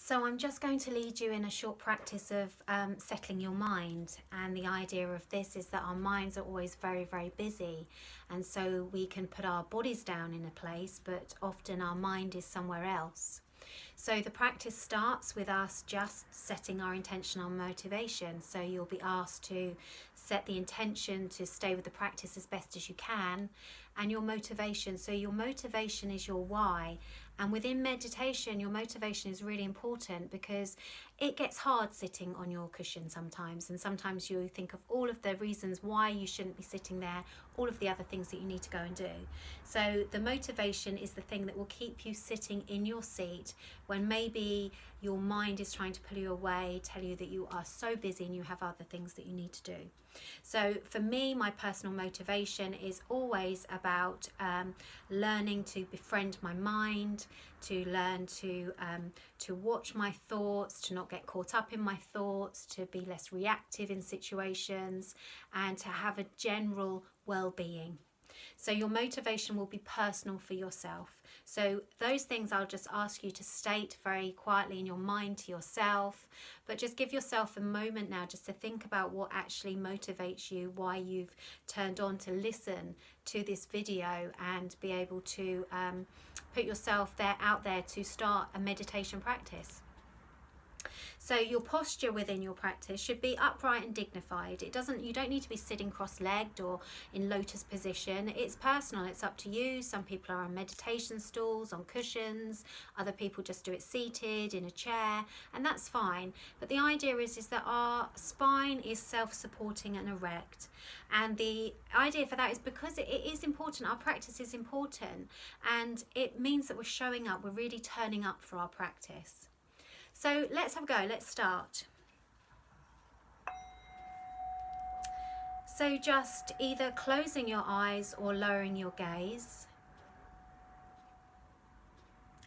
So I'm just going to lead you in a short practice of settling your mind. And the idea of this is that our minds are always very, very busy. And so we can put our bodies down in a place, but often our mind is somewhere else. So the practice starts with us just setting our intention on motivation. So you'll be asked to set the intention to stay with the practice as best as you can, and your motivation. So your motivation is your why. And within meditation, your motivation is really important because it gets hard sitting on your cushion sometimes. And sometimes you think of all of the reasons why you shouldn't be sitting there, all of the other things that you need to go and do. So the motivation is the thing that will keep you sitting in your seat when maybe your mind is trying to pull you away, tell you that you are so busy and you have other things that you need to do. So for me, my personal motivation is always about learning to befriend my mind, to learn to watch my thoughts, to not get caught up in my thoughts, to be less reactive in situations, and to have a general well-being. So your motivation will be personal for yourself. So those things I'll just ask you to state very quietly in your mind to yourself, but just give yourself a moment now just to think about what actually motivates you, why you've turned on to listen to this video and be able to put yourself out there to start a meditation practice. So your posture within your practice should be upright and dignified. You don't need to be sitting cross-legged or in lotus position. It's personal, it's up to you. Some people are on meditation stools, on cushions. Other people just do it seated in a chair, and that's fine. But the idea is that our spine is self-supporting and erect. And the idea for that is because it is important, our practice is important, and it means that we're showing up, we're really turning up for our practice. So let's have a go, let's start. So just either closing your eyes or lowering your gaze.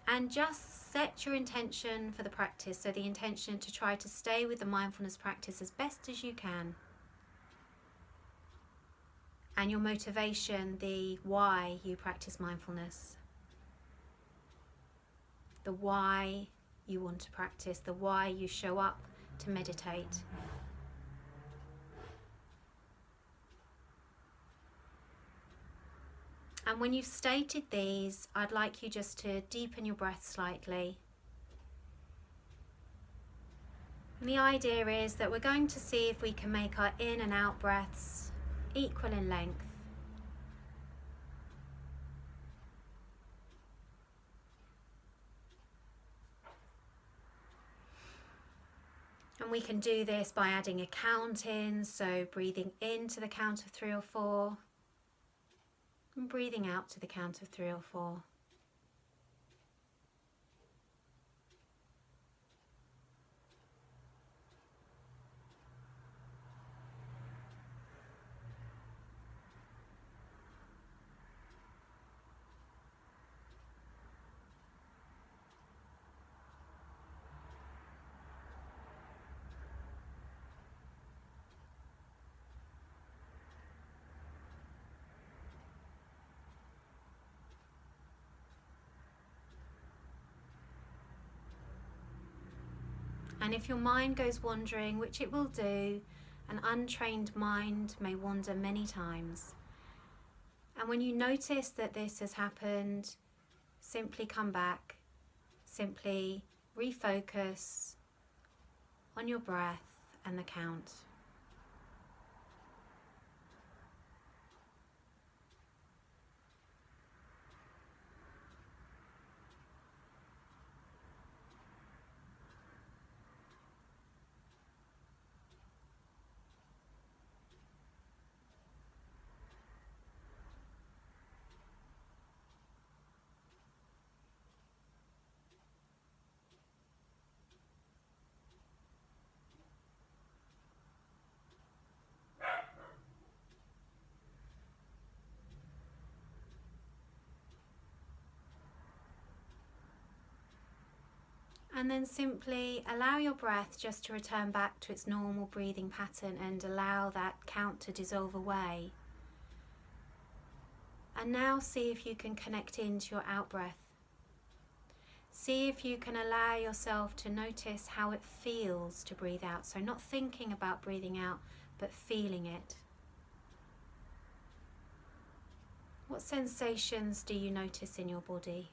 And just set your intention for the practice. So the intention to try to stay with the mindfulness practice as best as you can. And your motivation, the why you practice mindfulness. The why you want to practice, the why you show up to meditate. And when you've stated these, I'd like you just to deepen your breath slightly. And the idea is that we're going to see if we can make our in and out breaths equal in length. And we can do this by adding a count in, so breathing in to the count of 3 or 4, and breathing out to the count of 3 or 4. And if your mind goes wandering, which it will do, an untrained mind may wander many times. And when you notice that this has happened, simply come back, simply refocus on your breath and the count. And then simply allow your breath just to return back to its normal breathing pattern and allow that count to dissolve away. And now see if you can connect into your out breath. See if you can allow yourself to notice how it feels to breathe out. So not thinking about breathing out, but feeling it. What sensations do you notice in your body?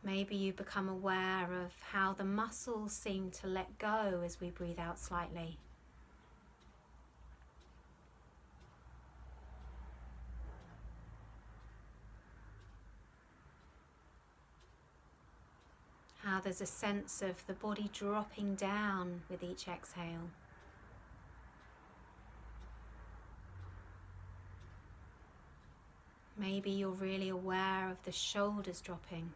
Maybe you become aware of how the muscles seem to let go as we breathe out slightly. How there's a sense of the body dropping down with each exhale. Maybe you're really aware of the shoulders dropping.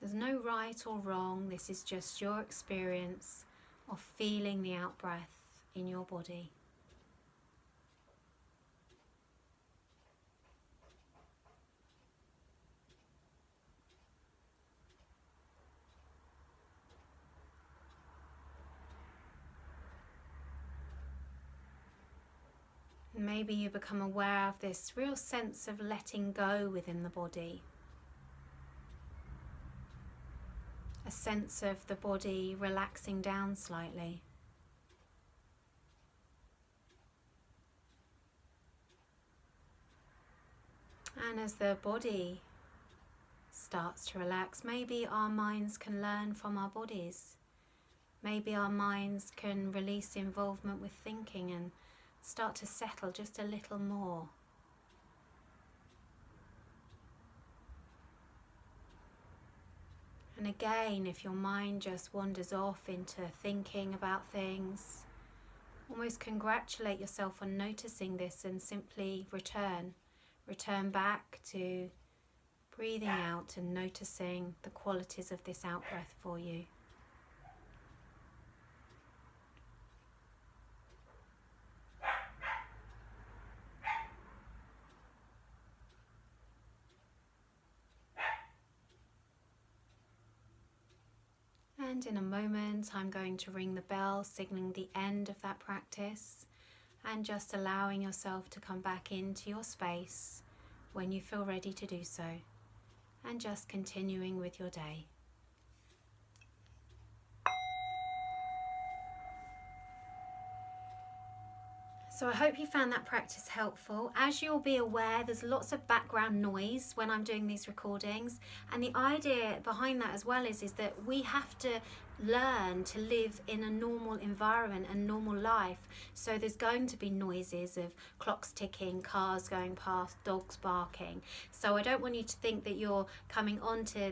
There's no right or wrong, this is just your experience of feeling the out-breath in your body. Maybe you become aware of this real sense of letting go within the body. A sense of the body relaxing down slightly. And as the body starts to relax, maybe our minds can learn from our bodies. Maybe our minds can release involvement with thinking and start to settle just a little more. And again, if your mind just wanders off into thinking about things, almost congratulate yourself on noticing this and simply return back to breathing out and noticing the qualities of this out-breath for you. And in a moment, I'm going to ring the bell, signaling the end of that practice, and just allowing yourself to come back into your space when you feel ready to do so, and just continuing with your day. So I hope you found that practice helpful. As you'll be aware, there's lots of background noise when I'm doing these recordings, and the idea behind that as well is that we have to learn to live in a normal environment and normal life. So there's going to be noises of clocks ticking, cars going past, dogs barking. So I don't want you to think that you're coming on to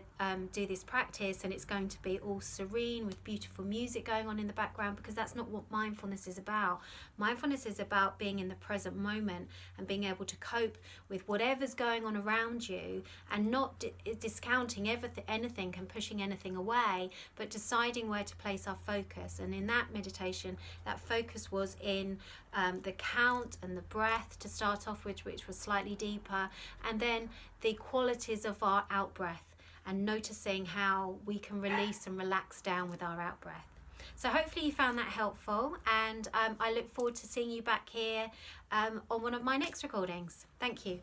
do this practice and it's going to be all serene with beautiful music going on in the background, because that's not what mindfulness is about. Mindfulness is about being in the present moment and being able to cope with whatever's going on around you, and not discounting anything and pushing anything away, but deciding where to place our focus. And in that meditation, that focus was in the count and the breath to start off with, which was slightly deeper, and then the qualities of our out breath, and noticing how we can release and relax down with our out breath. So hopefully you found that helpful, and I look forward to seeing you back here on one of my next recordings. Thank you.